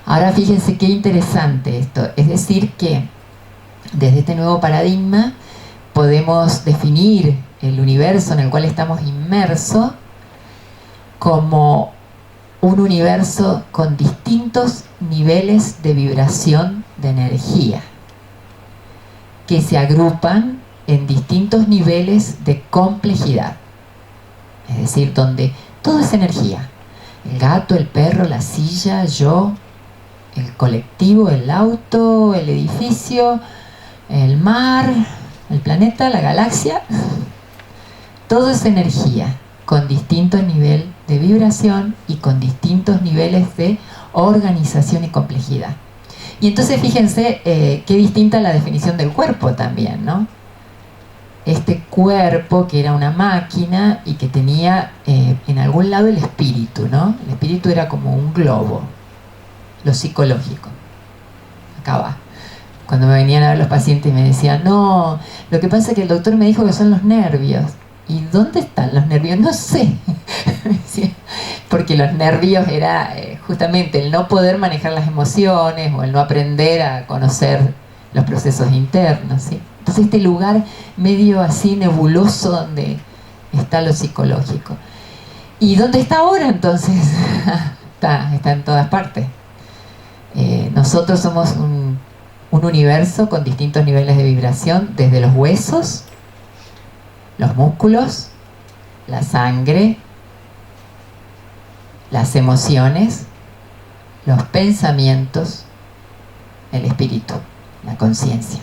Ahora fíjense qué interesante esto, es decir que desde este nuevo paradigma podemos definir el universo en el cual estamos inmersos como un universo con distintos niveles de vibración de energía que se agrupan en distintos niveles de complejidad, es decir, donde todo es energía: el gato, el perro, la silla, yo, el colectivo, el auto, el edificio, el mar, el planeta, la galaxia. Todo es energía con distinto nivel de vibración y con distintos niveles de organización y complejidad. Y entonces fíjense qué distinta la definición del cuerpo también, ¿no? Este cuerpo que era una máquina y que tenía en algún lado el espíritu, ¿no? El espíritu era como un globo, lo psicológico. Acá va. Cuando me venían a ver los pacientes y me decían, no, lo que pasa es que el doctor me dijo que son los nervios. ¿Y dónde están los nervios? No sé. Porque los nervios era justamente el no poder manejar las emociones o el no aprender a conocer los procesos internos, ¿sí? Entonces este lugar medio así nebuloso donde está lo psicológico. ¿Y dónde está ahora entonces? Está en todas partes. Nosotros somos un universo con distintos niveles de vibración, desde los huesos, los músculos, la sangre, las emociones, los pensamientos, el espíritu, la conciencia.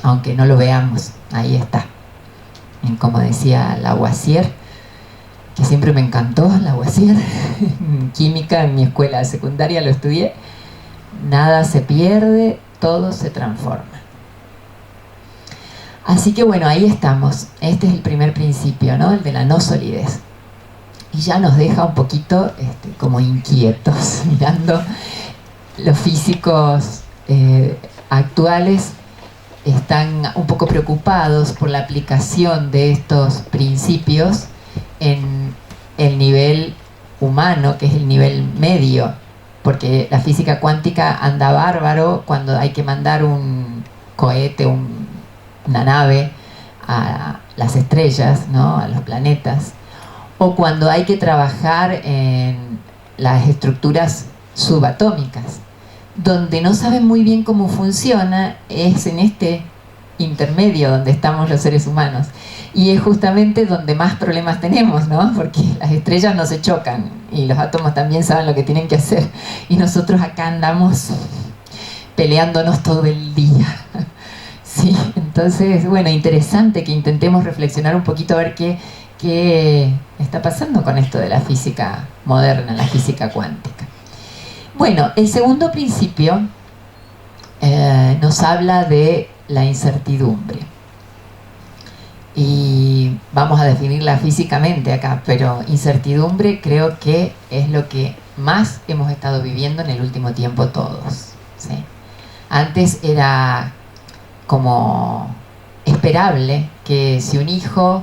Aunque no lo veamos, ahí está. Y como decía Lavoisier, que siempre me encantó Lavoisier, en química en mi escuela secundaria lo estudié: nada se pierde, todo se transforma. Así que bueno, ahí estamos. Este es el primer principio, ¿no? El de la no solidez. Y ya nos deja un poquito como inquietos, mirando los físicos actuales. Están un poco preocupados por la aplicación de estos principios en el nivel humano, que es el nivel medio, porque la física cuántica anda bárbaro cuando hay que mandar un cohete, una nave a las estrellas, ¿no? A los planetas, o cuando hay que trabajar en las estructuras subatómicas. Donde no saben muy bien cómo funciona es en este intermedio donde estamos los seres humanos, y es justamente donde más problemas tenemos, ¿no? Porque las estrellas no se chocan y los átomos también saben lo que tienen que hacer, y nosotros acá andamos peleándonos todo el día. Sí, entonces, bueno, interesante que intentemos reflexionar un poquito a ver qué está pasando con esto de la física moderna, la física cuántica. Bueno, el segundo principio nos habla de la incertidumbre. Y vamos a definirla físicamente acá, pero incertidumbre creo que es lo que más hemos estado viviendo en el último tiempo todos, ¿sí? Antes era como esperable que si un hijo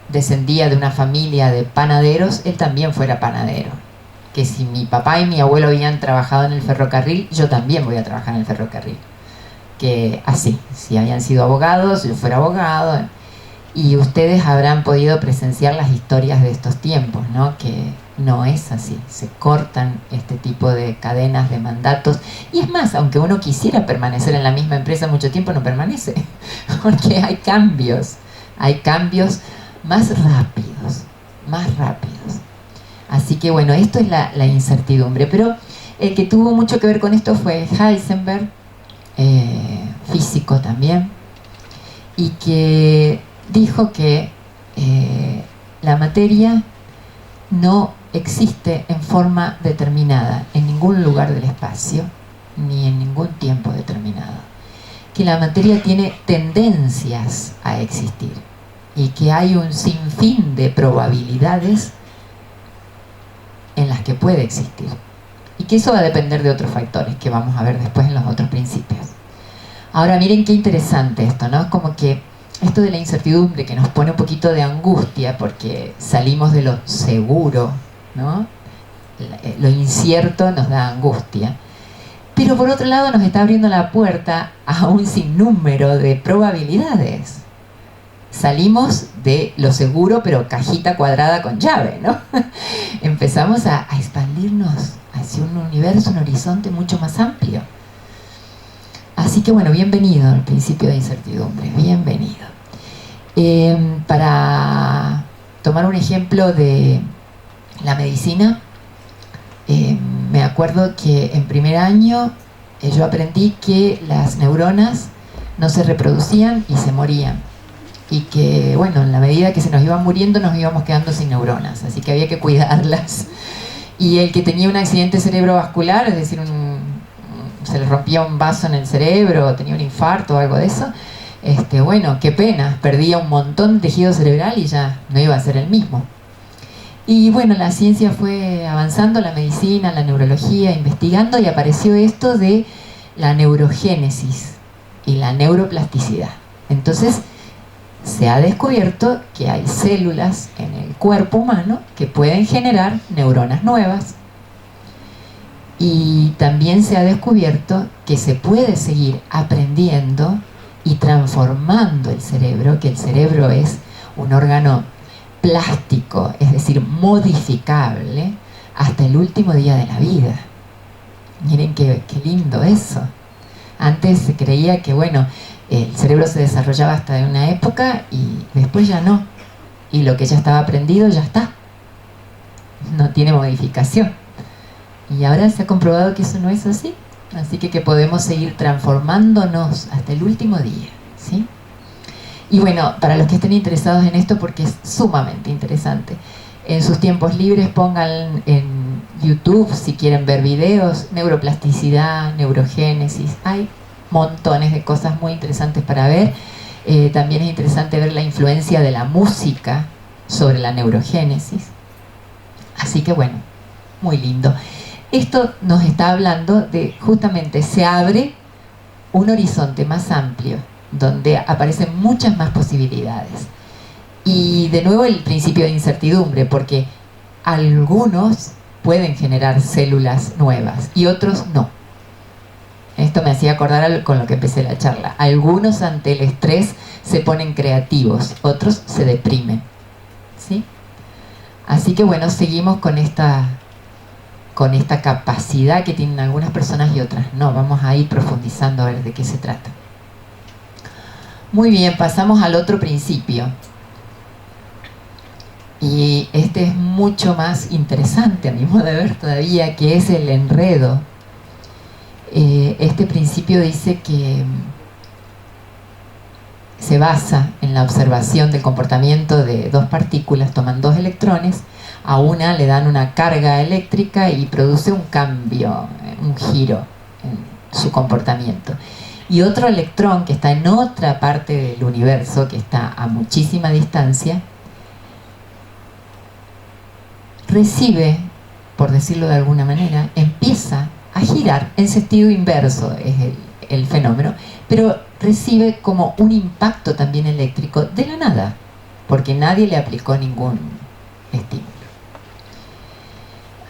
descendía de una familia de panaderos, él también fuera panadero. Que si mi papá y mi abuelo habían trabajado en el ferrocarril, yo también voy a trabajar en el ferrocarril. Que así, si habían sido abogados, yo fuera abogado. Y ustedes habrán podido presenciar las historias de estos tiempos, ¿no? Que no es así, se cortan este tipo de cadenas de mandatos. Y es más, aunque uno quisiera permanecer en la misma empresa mucho tiempo, no permanece, porque hay cambios más rápidos, Así que bueno, esto es la incertidumbre. Pero el que tuvo mucho que ver con esto fue Heisenberg, físico también, y que dijo que la materia no existe en forma determinada en ningún lugar del espacio, ni en ningún tiempo determinado. Que la materia tiene tendencias a existir y que hay un sinfín de probabilidades en las que puede existir. Y que eso va a depender de otros factores que vamos a ver después en los otros principios. Ahora miren qué interesante esto, ¿no? Como que esto de la incertidumbre que nos pone un poquito de angustia porque salimos de lo seguro, ¿no? lo incierto nos da angustia. Pero por otro lado nos está abriendo la puerta a un sinnúmero de probabilidades. Salimos de lo seguro, pero cajita cuadrada con llave, ¿no? Empezamos a expandirnos hacia un universo, un horizonte mucho más amplio. Así que bueno, bienvenido al principio de incertidumbre, bienvenido. Para tomar un ejemplo de la medicina, me acuerdo que en primer año yo aprendí que las neuronas no se reproducían y se morían. Y que, bueno, en la medida que se nos iban muriendo nos íbamos quedando sin neuronas, así que había que cuidarlas. Y el que tenía un accidente cerebrovascular, es decir, se le rompía un vaso en el cerebro, tenía un infarto o algo de eso, bueno, qué pena, perdía un montón de tejido cerebral y ya no iba a ser el mismo. Y bueno, la ciencia fue avanzando, la medicina, la neurología, investigando, y apareció esto de la neurogénesis y la neuroplasticidad. Entonces, se ha descubierto que hay células en el cuerpo humano que pueden generar neuronas nuevas. Y también se ha descubierto que se puede seguir aprendiendo y transformando el cerebro, que el cerebro es un órgano plástico, es decir, modificable hasta el último día de la vida. Miren qué lindo eso. Antes se creía que, bueno, el cerebro se desarrollaba hasta una época y después ya no. Y lo que ya estaba aprendido ya está. No tiene modificación. Y ahora se ha comprobado que eso no es así. Así que podemos seguir transformándonos hasta el último día, ¿sí? Y bueno, para los que estén interesados en esto, porque es sumamente interesante, en sus tiempos libres pongan en YouTube, si quieren ver videos, neuroplasticidad, neurogénesis, hay montones de cosas muy interesantes para ver. También es interesante ver la influencia de la música sobre la neurogénesis. Así que bueno, muy lindo. Esto nos está hablando de, justamente, se abre un horizonte más amplio, donde aparecen muchas más posibilidades. Y de nuevo el principio de incertidumbre, porque algunos pueden generar células nuevas y otros no. Esto me hacía acordar con lo que empecé la charla. Algunos ante el estrés se ponen creativos, otros se deprimen, ¿sí? Así que bueno, seguimos con esta capacidad que tienen algunas personas y otras no. Vamos a ir profundizando a ver de qué se trata. Muy bien, pasamos al otro principio. Y este es mucho más interesante a mi modo de ver todavía, que es el enredo. Este principio dice que se basa en la observación del comportamiento de dos partículas. Toman dos electrones, a una le dan una carga eléctrica y produce un cambio, un giro en su comportamiento. Y otro electrón que está en otra parte del universo, que está a muchísima distancia, recibe, por decirlo de alguna manera, empieza a girar en sentido inverso, es el fenómeno, pero recibe como un impacto también eléctrico de la nada, porque nadie le aplicó ningún estímulo.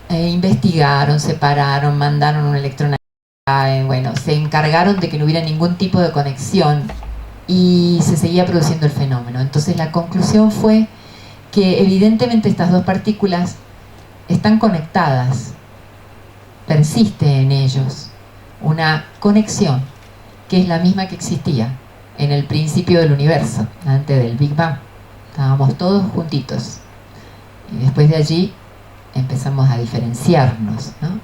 Investigaron, separaron, mandaron un electrón a... bueno, se encargaron de que no hubiera ningún tipo de conexión y se seguía produciendo el fenómeno. Entonces la conclusión fue que evidentemente estas dos partículas están conectadas, persiste en ellos una conexión que es la misma que existía en el principio del universo, antes del Big Bang. Estábamos todos juntitos y después de allí empezamos a diferenciarnos, ¿no?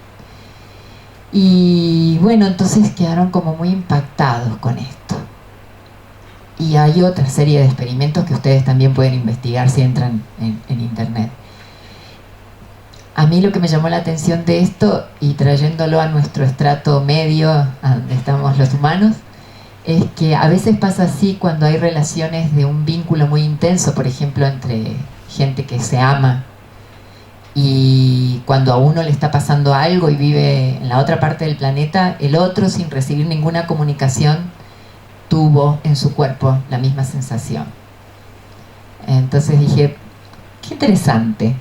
Y bueno, entonces quedaron como muy impactados con esto. Y hay otra serie de experimentos que ustedes también pueden investigar si entran en internet. A mí lo que me llamó la atención de esto, y trayéndolo a nuestro estrato medio, a donde estamos los humanos, es que a veces pasa así cuando hay relaciones de un vínculo muy intenso, por ejemplo, entre gente que se ama, y cuando a uno le está pasando algo y vive en la otra parte del planeta, el otro, sin recibir ninguna comunicación, tuvo en su cuerpo la misma sensación. Entonces dije, qué interesante.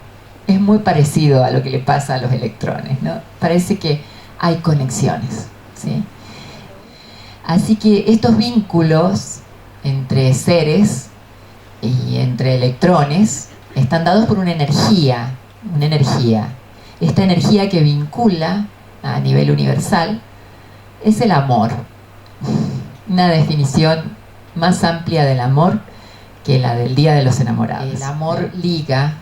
es muy parecido a lo que le pasa a los electrones, ¿no? Parece que hay conexiones, ¿sí? Así que estos vínculos entre seres y entre electrones están dados por una energía. Esta energía que vincula a nivel universal es el amor. Una definición más amplia del amor que la del Día de los Enamorados. El amor liga,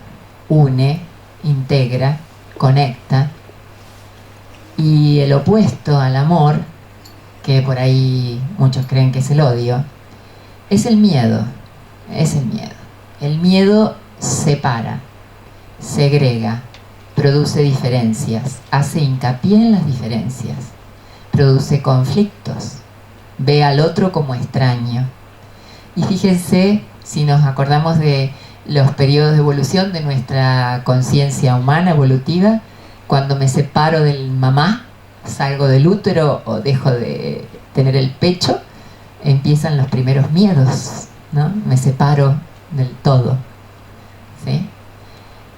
une, integra, conecta. Y el opuesto al amor, que por ahí muchos creen que es el odio, es el miedo. Es el miedo. El miedo separa, segrega, produce diferencias, hace hincapié en las diferencias, produce conflictos, ve al otro como extraño. Y fíjense, si nos acordamos de los periodos de evolución de nuestra conciencia humana evolutiva, cuando me separo del mamá, salgo del útero o dejo de tener el pecho, empiezan los primeros miedos, ¿no? Me separo del todo, ¿sí?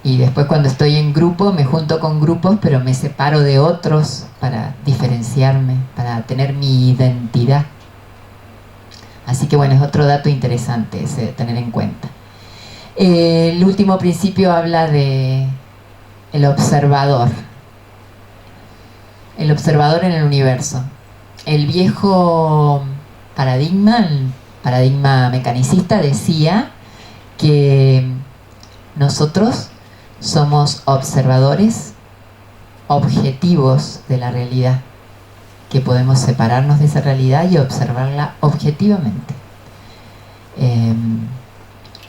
Y después cuando estoy en grupo, me junto con grupos, pero me separo de otros para diferenciarme, para tener mi identidad. Así que bueno, es otro dato interesante ese de tener en cuenta. El último principio habla de el observador. El observador en el universo. El viejo paradigma, el paradigma mecanicista, decía que nosotros somos observadores objetivos de la realidad, que podemos separarnos de esa realidad y observarla objetivamente.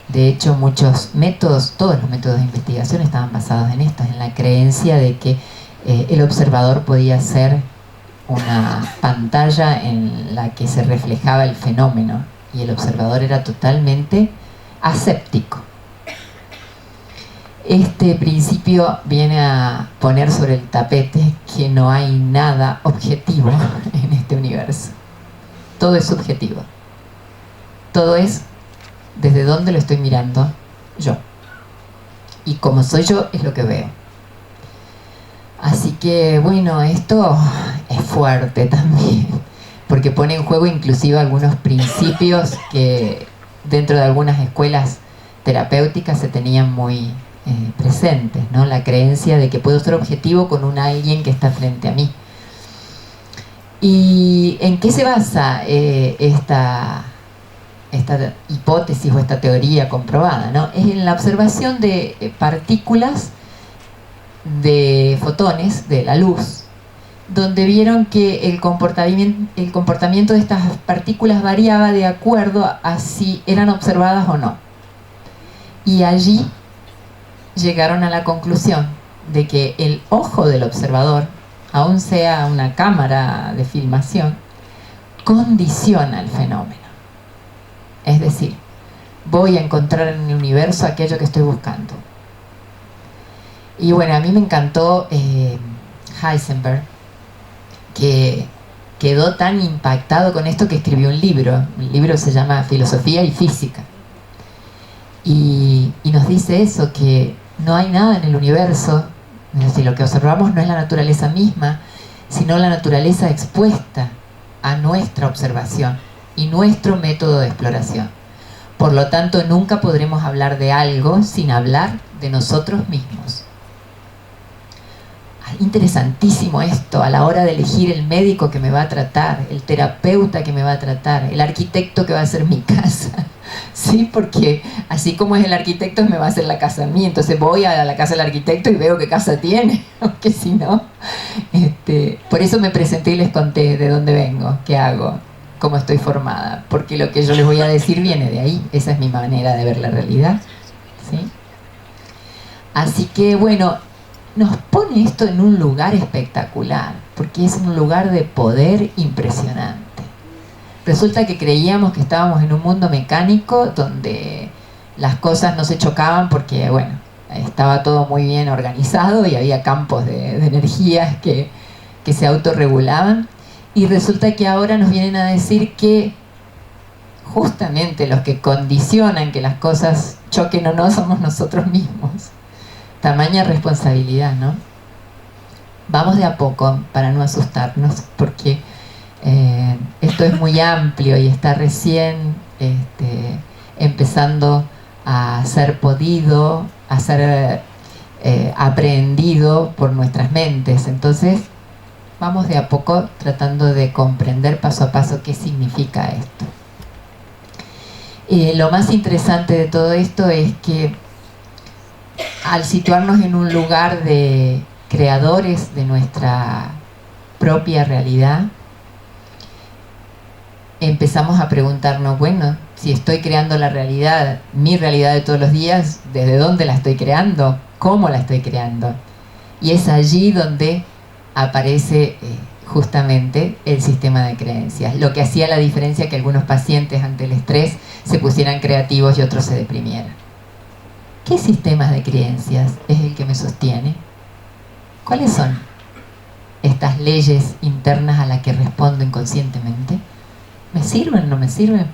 De hecho, muchos métodos, todos los métodos de investigación estaban basados en esto, en la creencia de que el observador podía ser una pantalla en la que se reflejaba el fenómeno y el observador era totalmente aséptico. Este principio viene a poner sobre el tapete que no hay nada objetivo en este universo. Todo es subjetivo. Todo es desde dónde lo estoy mirando yo. Y como soy yo, es lo que veo. Así que, bueno, esto es fuerte también, porque pone en juego inclusive algunos principios que dentro de algunas escuelas terapéuticas se tenían muy presentes, ¿no? La creencia de que puedo ser objetivo con un alguien que está frente a mí. ¿Y en qué se basa esta hipótesis o esta teoría comprobada, ¿no? Es en la observación de partículas de fotones de la luz, donde vieron que el comportamiento de estas partículas variaba de acuerdo a si eran observadas o no. Y allí llegaron a la conclusión de que el ojo del observador, aun sea una cámara de filmación, condiciona el fenómeno. Es decir, voy a encontrar en el universo aquello que estoy buscando. Y bueno, a mí me encantó Heisenberg, que quedó tan impactado con esto que escribió un libro. El libro se llama Filosofía y Física. Y nos dice eso, que no hay nada en el universo, es decir, lo que observamos no es la naturaleza misma, sino la naturaleza expuesta a nuestra observación y nuestro método de exploración. Por lo tanto, nunca podremos hablar de algo sin hablar de nosotros mismos. Interesantísimo esto a la hora de elegir el médico que me va a tratar, el terapeuta que me va a tratar, el arquitecto que va a hacer mi casa, ¿sí? Porque así como es el arquitecto, me va a hacer la casa a mí. Entonces voy a la casa del arquitecto y veo qué casa tiene, aunque si no, por eso me presenté y les conté de dónde vengo, qué hago, cómo estoy formada, porque lo que yo les voy a decir viene de ahí. Esa es mi manera de ver la realidad, ¿sí? Así que bueno, nos pone esto en un lugar espectacular, porque es un lugar de poder impresionante. Resulta que creíamos que estábamos en un mundo mecánico donde las cosas no se chocaban porque, bueno, estaba todo muy bien organizado y había campos de energías que se autorregulaban. Y resulta que ahora nos vienen a decir que justamente los que condicionan que las cosas choquen o no somos nosotros mismos. tamaña responsabilidad, ¿no? Vamos de a poco para no asustarnos, porque esto es muy amplio y está recién empezando a ser podido, a ser aprehendido por nuestras mentes. Entonces, vamos de a poco tratando de comprender paso a paso qué significa esto. Lo más interesante de todo esto es que al situarnos en un lugar de creadores de nuestra propia realidad, empezamos a preguntarnos, bueno, si estoy creando la realidad, mi realidad de todos los días, ¿desde dónde la estoy creando? ¿Cómo la estoy creando? Y es allí donde aparece justamente el sistema de creencias, lo que hacía la diferencia que algunos pacientes ante el estrés se pusieran creativos y otros se deprimieran. ¿Qué sistemas de creencias es el que me sostiene? ¿Cuáles son estas leyes internas a las que respondo inconscientemente? ¿Me sirven o no me sirven?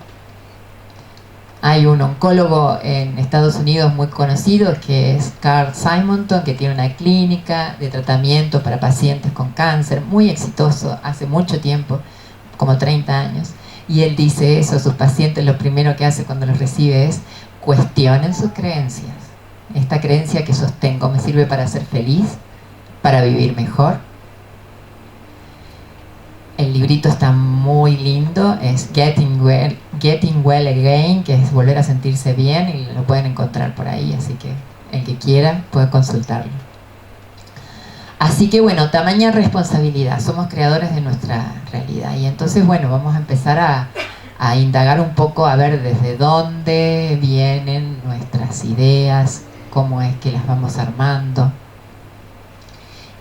Hay un oncólogo en Estados Unidos muy conocido que es Carl Simonton, que tiene una clínica de tratamiento para pacientes con cáncer, muy exitoso, hace mucho tiempo, como 30 años. Y él dice eso a sus pacientes, lo primero que hace cuando los recibe es: cuestionen sus creencias. Esta creencia que sostengo, ¿me sirve para ser feliz? ¿Para vivir mejor? El librito está muy lindo, es Getting Well Again, que es volver a sentirse bien, y lo pueden encontrar por ahí, así que el que quiera puede consultarlo. Así que bueno, tamaña responsabilidad, somos creadores de nuestra realidad. Y entonces bueno, vamos a empezar a indagar un poco, a ver desde dónde vienen nuestras ideas, cómo es que las vamos armando.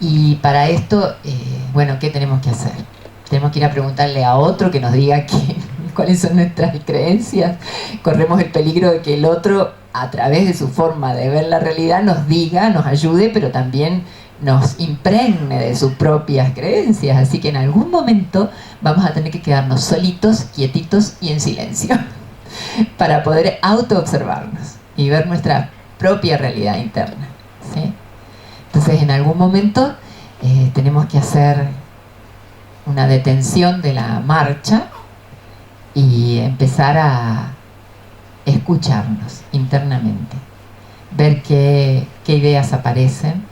Y para esto, bueno, ¿qué tenemos que hacer? Tenemos que ir a preguntarle a otro que nos diga cuáles son nuestras creencias. Corremos el peligro de que el otro, a través de su forma de ver la realidad, nos diga, nos ayude, pero también nos impregne de sus propias creencias. Así que en algún momento vamos a tener que quedarnos solitos, quietitos y en silencio para poder autoobservarnos y ver nuestra propia realidad interna, ¿sí? Entonces en algún momento tenemos que hacer una detención de la marcha y empezar a escucharnos internamente, ver qué ideas aparecen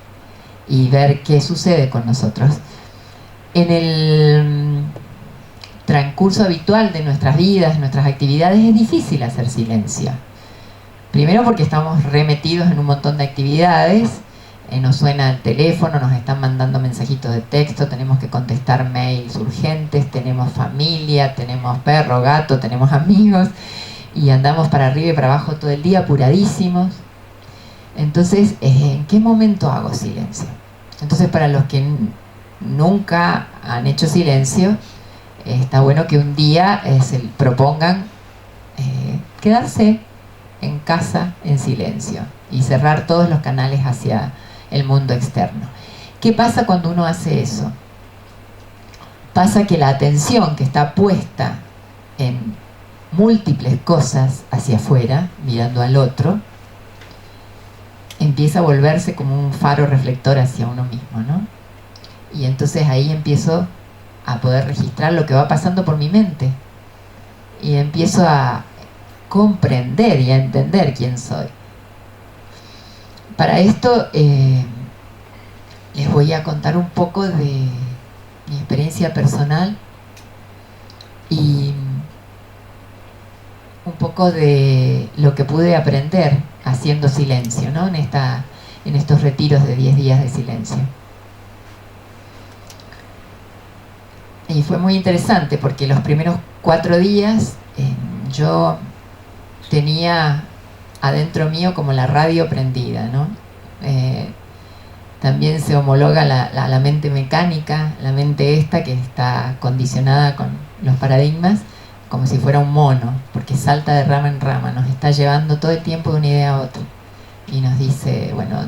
y ver qué sucede con nosotros. En el transcurso habitual de nuestras vidas, de nuestras actividades, es difícil hacer silencio. Primero porque estamos remetidos en un montón de actividades. Nos suena el teléfono, nos están mandando mensajitos de texto, tenemos que contestar mails urgentes, tenemos familia, tenemos perro, gato, tenemos amigos y andamos para arriba y para abajo todo el día apuradísimos. Entonces, ¿en qué momento hago silencio? Entonces, para los que nunca han hecho silencio, está bueno que un día se propongan quedarse en casa en silencio y cerrar todos los canales hacia el mundo externo. ¿Qué pasa cuando uno hace eso? Pasa que la atención que está puesta en múltiples cosas hacia afuera, mirando al otro, empieza a volverse como un faro reflector hacia uno mismo, ¿no? Y entonces ahí empiezo a poder registrar lo que va pasando por mi mente y empiezo a comprender y a entender quién soy. Para esto les voy a contar un poco de mi experiencia personal y un poco de lo que pude aprender haciendo silencio, ¿no? En estos retiros de 10 días de silencio. Y fue muy interesante porque los primeros 4 días yo tenía adentro mío como la radio prendida, ¿no? También se homologa la mente mecánica, la mente esta que está condicionada con los paradigmas, como si fuera un mono, porque salta de rama en rama, nos está llevando todo el tiempo de una idea a otra. y nos dice, bueno,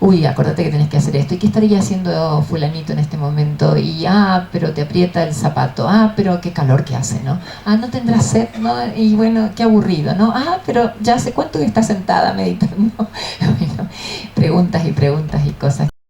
uy, acordate que tenés que hacer esto, ¿y qué estaría haciendo fulanito en este momento? Y, pero te aprieta el zapato, pero qué calor que hace, ¿no? No tendrás sed, ¿no? Y bueno, qué aburrido, ¿no? Pero ya hace cuánto que estás sentada meditando. Bueno, preguntas y preguntas y cosas